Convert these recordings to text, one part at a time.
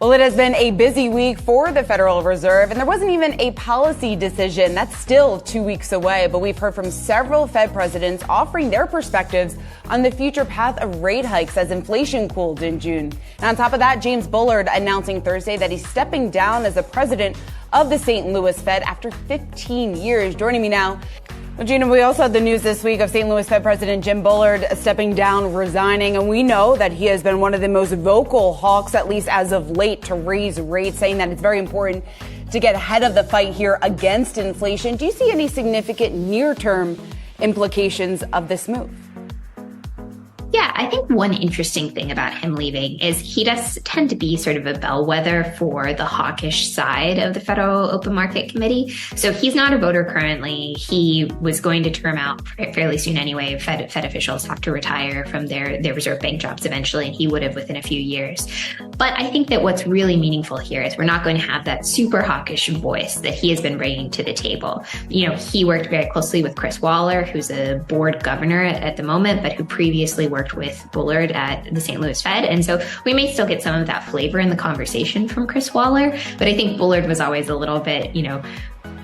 Well, it has been a busy week for the Federal Reserve, and there wasn't even a policy decision. That's still 2 weeks away, but we've heard from several Fed presidents offering their perspectives on the future path of rate hikes as inflation cooled in June. And on top of that, James Bullard announcing Thursday that he's stepping down as the president of the St. Louis Fed after 15 years. Joining me now, well, Gina, we also had the news this week of St. Louis Fed President Jim Bullard stepping down, resigning, and we know that he has been one of the most vocal hawks, at least as of late, to raise rates, saying that it's very important to get ahead of the fight here against inflation. Do you see any significant near-term implications of this move? Yeah, I think one interesting thing about him leaving is he does tend to be sort of a bellwether for the hawkish side of the Federal Open Market Committee. So he's not a voter currently. He was going to term out fairly soon anyway. Fed officials have to retire from their reserve bank jobs eventually, and he would have within a few years. But I think that what's really meaningful here is we're not going to have that super hawkish voice that he has been bringing to the table. You know, he worked very closely with Chris Waller, who's a board governor at the moment, but who previously worked with Bullard at the St. Louis Fed. And so we may still get some of that flavor in the conversation from Chris Waller, but I think Bullard was always a little bit,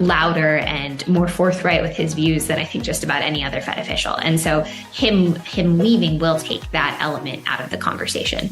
louder and more forthright with his views than I think just about any other Fed official. And so him leaving will take that element out of the conversation.